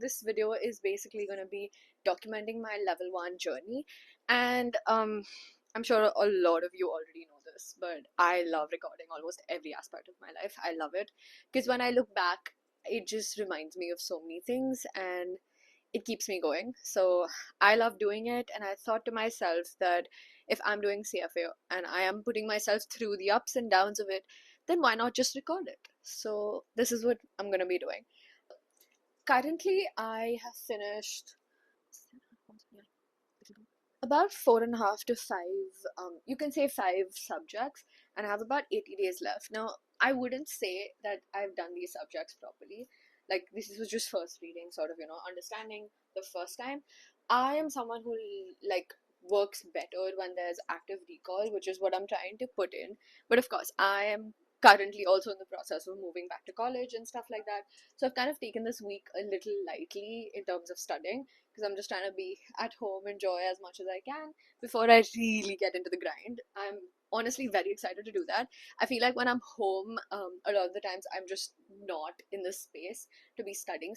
This video is basically going to be documenting my level 1 journey, and I'm sure a lot of you already know this, but I love recording almost every aspect of my life. I love it because when I look back, it just reminds me of so many things and it keeps me going. So I love doing it, and I thought to myself that if I'm doing CFA and I am putting myself through the ups and downs of it, then why not just record it? So this is what I'm going to be doing. Currently, I have finished about 4.5 to 5, you can say 5 subjects, and I have about 80 days left. Now, I wouldn't say that I've done these subjects properly. Like, this was just first reading, sort of, understanding the first time. I am someone who, like, works better when there's active recall, which is what I'm trying to put in. But of course, I am currently also in the process of moving back to college and stuff like that. So I've kind of taken this week a little lightly in terms of studying because I'm just trying to be at home, enjoy as much as I can before I really get into the grind. I'm honestly very excited to do that. I feel like when I'm home, a lot of the times I'm just not in the space to be studying.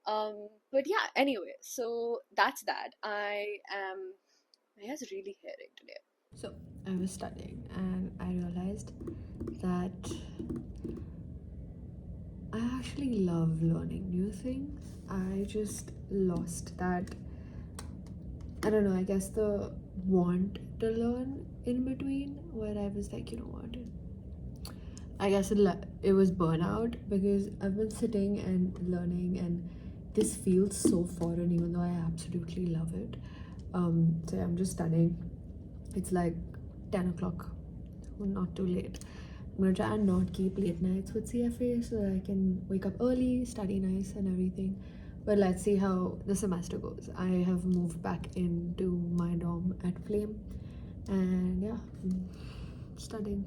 But yeah, anyway, so that's that. My hair's really hairing today. So I was studying and I realized that I actually love learning new things. I just lost that, I don't know, I guess the want to learn in between, where I was like, you know what? I guess it was burnout because I've been sitting and learning, and this feels so foreign, even though I absolutely love it. So yeah, I'm just studying. It's like 10 o'clock, so not too late. I'm gonna try and not keep late nights with CFA so that I can wake up early, study nice, and everything. But let's see how the semester goes. I have moved back into my dorm at Flame, and yeah, I'm studying.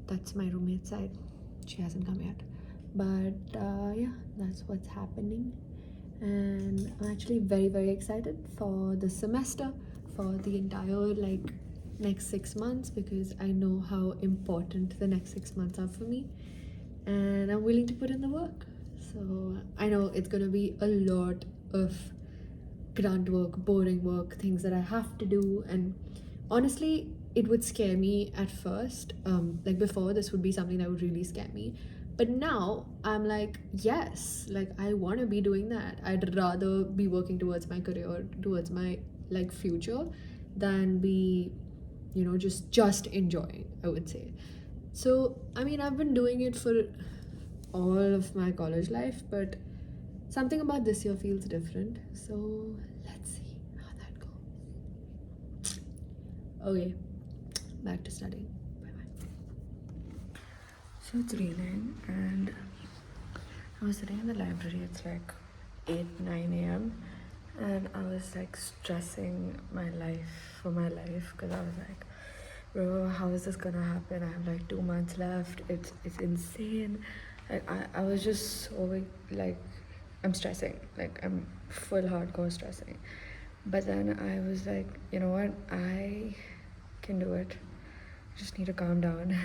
That's my roommate's side. She hasn't come yet. But yeah, that's what's happening. And I'm actually very, very excited for the semester, for the entire next 6 months, because I know how important the next 6 months are for me. And I'm willing to put in the work. So I know it's gonna be a lot of grunt work, boring work, things that I have to do. And honestly, it would scare me at first. Like before, this would be something that would really scare me. But now I'm like, yes, like I want to be doing that. I'd rather be working towards my career, towards my like future, than be, just enjoying, I would say. So, I mean, I've been doing it for all of my college life, but something about this year feels different. So, let's see how that goes. Okay, back to studying. Bye bye. So, it's raining, and I was sitting in the library. It's like 8 9 a.m. and I was like stressing my life for my life because I was like, bro, how is this gonna happen? I have like 2 months left. It's insane. Like I was just so like, I'm stressing. Like I'm full hardcore stressing. But then I was like, you know what? I can do it. I just need to calm down.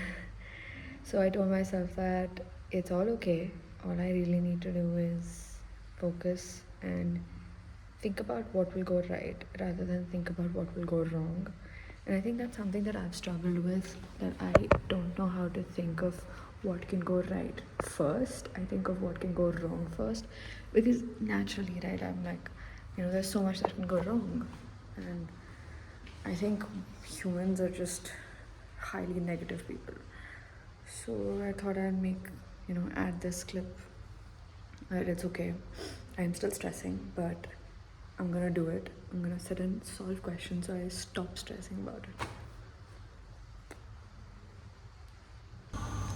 So I told myself that it's all okay. All I really need to do is focus and think about what will go right rather than think about what will go wrong. And I think that's something that I've struggled with, that I don't know how to think of what can go right first. I think of what can go wrong first, because naturally, right, I'm like, there's so much that can go wrong. And I think humans are just highly negative people. So I thought I'd add this clip. It's okay. I'm still stressing, but I'm gonna do it. I'm gonna sit and solve questions so I stop stressing about it.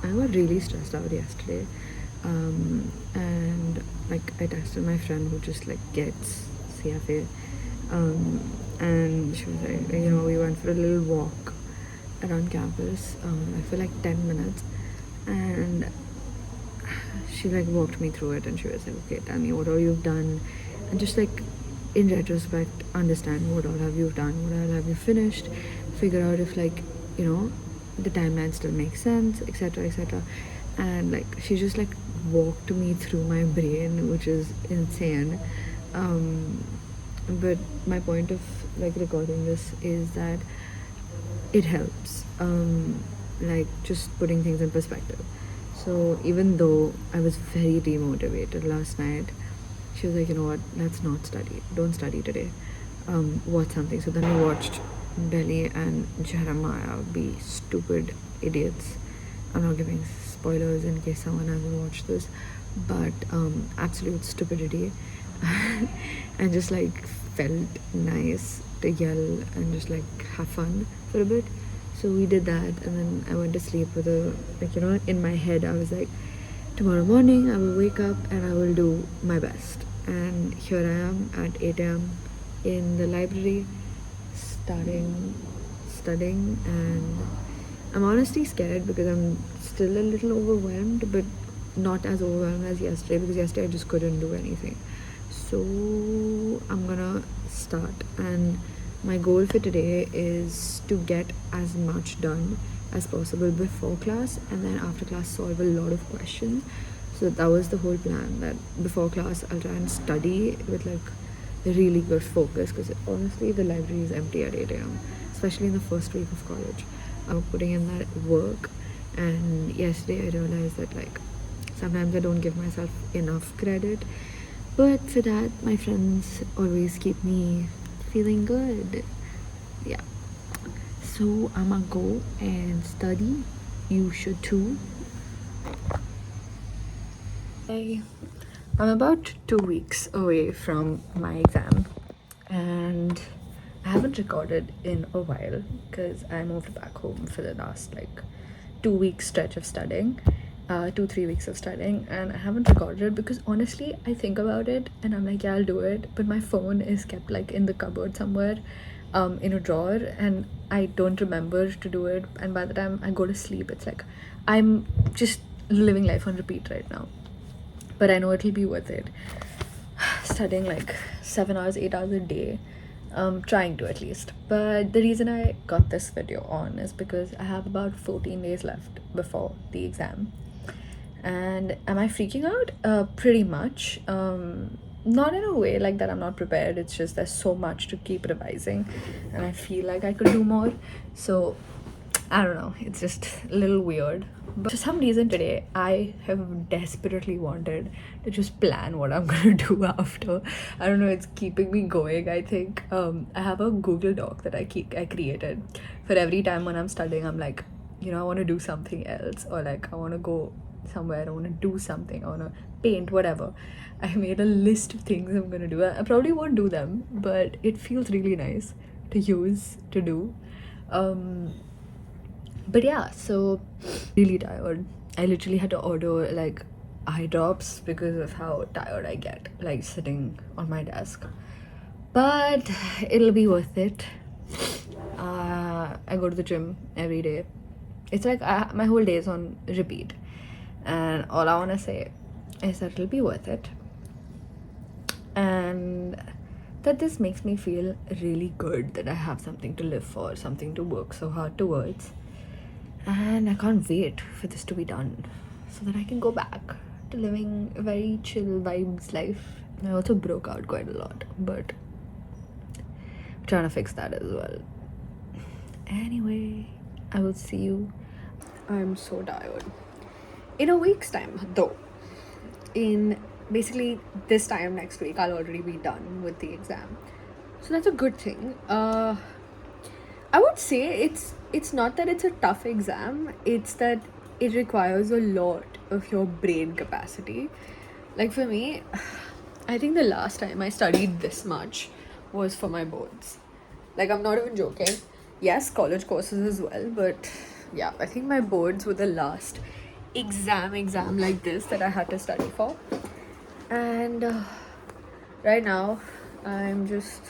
I got really stressed out yesterday. And like I texted my friend who just like gets CFA. And she was like, we went for a little walk around campus for like 10 minutes, and she like walked me through it, and she was like, okay, tell me what all you've done, and just like in retrospect understand what all have you done, what all have you finished, figure out if like the timeline still makes sense, etc., etc. And like she just like walked me through my brain, which is insane. Um, but my point of like recording this is that it helps, like just putting things in perspective. So even though I was very demotivated last night, she was like, you know what, let's not study, don't study today, watch something. So then I watched Belly and Jeremiah be stupid idiots. I'm not giving spoilers in case someone hasn't watched this, but absolute stupidity. And just like felt nice to yell and just like have fun for a bit. So we did that, and then I went to sleep with a, like, you know, in my head I was like, tomorrow morning I will wake up and I will do my best. And here I am at 8 a.m. in the library, starting studying, and I'm honestly scared because I'm still a little overwhelmed, but not as overwhelmed as yesterday, because yesterday I just couldn't do anything. So I'm gonna start, and my goal for today is to get as much done as possible before class, and then after class solve a lot of questions. So that was the whole plan, that before class I'll try and study with like really good focus, because honestly the library is empty at 8 a.m., especially in the first week of college. I'm putting in that work, and yesterday I realized that like sometimes I don't give myself enough credit, but for that my friends always keep me feeling good. Yeah, so I'ma go and study. You should too. I'm about 2 weeks away from my exam, and I haven't recorded in a while because I moved back home for the last like 2 week stretch of studying, 2 3 weeks of studying, and I haven't recorded because honestly I think about it and I'm like, yeah, I'll do it, but my phone is kept like in the cupboard somewhere, in a drawer, and I don't remember to do it, and by the time I go to sleep it's like I'm just living life on repeat right now. But I know it'll be worth it. Studying like 7 hours, 8 hours a day, trying to at least. But the reason I got this video on is because I have about 14 days left before the exam. And am I freaking out? Pretty much. Not in a way like that I'm not prepared, it's just there's so much to keep revising and I feel like I could do more. So I don't know, it's just a little weird. But for some reason today, I have desperately wanted to just plan what I'm gonna do after. I don't know, it's keeping me going, I think. I have a Google Doc that I created for every time when I'm studying. I'm like, you know, I want to do something else, or like I want to go somewhere, I want to do something, I want to paint, whatever. I made a list of things I'm gonna do. I probably won't do them, but it feels really nice to use, to do. But yeah, so really tired. I literally had to order like eye drops because of how tired I get like sitting on my desk, but it'll be worth it. I go to the gym every day. It's like my whole day is on repeat, and all I want to say is that it'll be worth it, and that this makes me feel really good that I have something to live for, something to work so hard towards. And I can't wait for this to be done so that I can go back to living a very chill vibes life. I also broke out quite a lot, but I'm trying to fix that as well. Anyway, I will see you. I'm so tired. In a week's time, though, in basically this time next week, I'll already be done with the exam. So that's a good thing. I would say it's not that it's a tough exam, it's that it requires a lot of your brain capacity. Like for me, I think the last time I studied this much was for my boards. Like I'm not even joking. Yes, college courses as well, but yeah, I think my boards were the last exam like this that I had to study for. And right now I'm just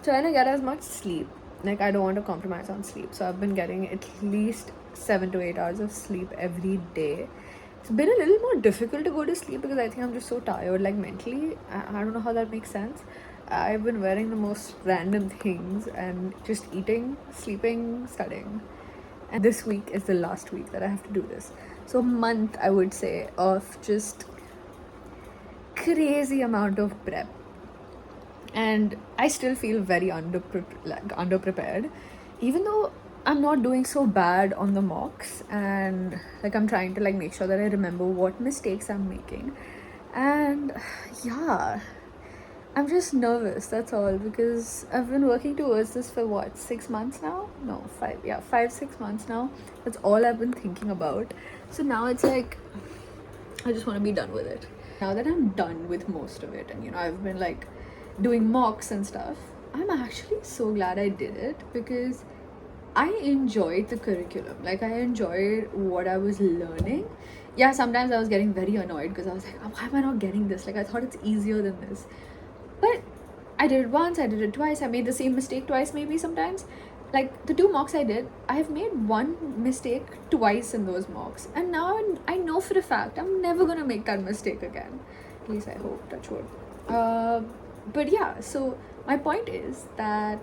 trying to get as much sleep. Like I don't want to compromise on sleep, so I've been getting at least 7 to 8 hours of sleep every day. It's been a little more difficult to go to sleep because I think I'm just so tired, like mentally. I don't know how that makes sense. I've been wearing the most random things and just eating, sleeping, studying. And this week is the last week that I have to do this. So month, I would say, of just crazy amount of prep, and I still feel very underprepared, even though I'm not doing so bad on the mocks, and like I'm trying to like make sure that I remember what mistakes I'm making, and yeah, I'm just nervous, that's all, because I've been working towards this for what, 6 months now? No, five, yeah, 5, 6 months now. That's all I've been thinking about. So now it's like, I just want to be done with it. Now that I'm done with most of it, and I've been like doing mocks and stuff, I'm actually so glad I did it because I enjoyed the curriculum. Like, I enjoyed what I was learning. Yeah, sometimes I was getting very annoyed because I was like, "Oh, why am I not getting this? Like, I thought it's easier than this." But I did it once, I did it twice, I made the same mistake twice, maybe sometimes. Like the 2 mocks I did, I have made one mistake twice in those mocks. And now I know for a fact I'm never gonna make that mistake again. At least I hope, touch wood. Uh, but yeah, so my point is that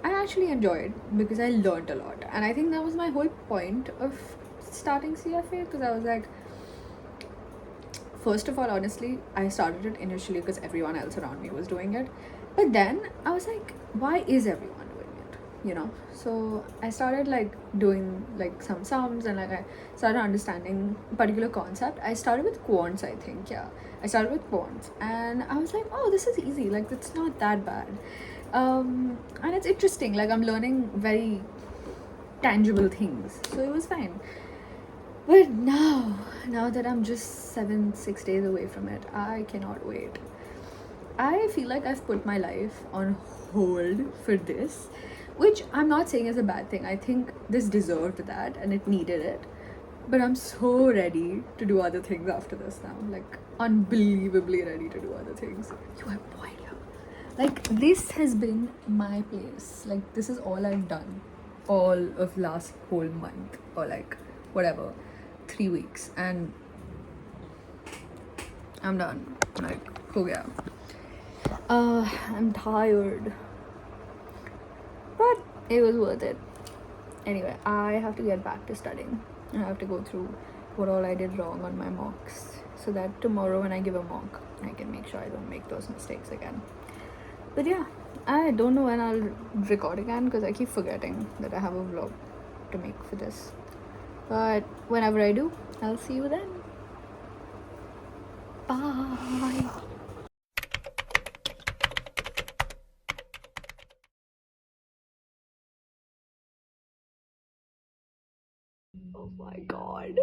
I actually enjoyed because I learned a lot. And I think that was my whole point of starting CFA, because I was like, first of all, honestly, I started it initially because everyone else around me was doing it. But then I was like, why is everyone doing it? So I started like doing like some sums, and like I started understanding a particular concept. I started with quants, I think. Yeah, I started with quants, and I was like, oh, this is easy. Like, it's not that bad. And it's interesting. Like, I'm learning very tangible things. So it was fine. But now that I'm just 6 days away from it, I cannot wait. I feel like I've put my life on hold for this, which I'm not saying is a bad thing. I think this deserved that and it needed it. But I'm so ready to do other things after this now. Like, unbelievably ready to do other things. You have no idea. Like, this has been my place. Like, this is all I've done all of last whole month, or like whatever, 3 weeks, and I'm done. Like, ho gaya. I'm tired, but it was worth it. Anyway, I have to get back to studying. I have to go through what all I did wrong on my mocks, so that tomorrow when I give a mock, I can make sure I don't make those mistakes again. But yeah, I don't know when I'll record again because I keep forgetting that I have a vlog to make for this. But whenever I do, I'll see you then. Bye. Oh my god.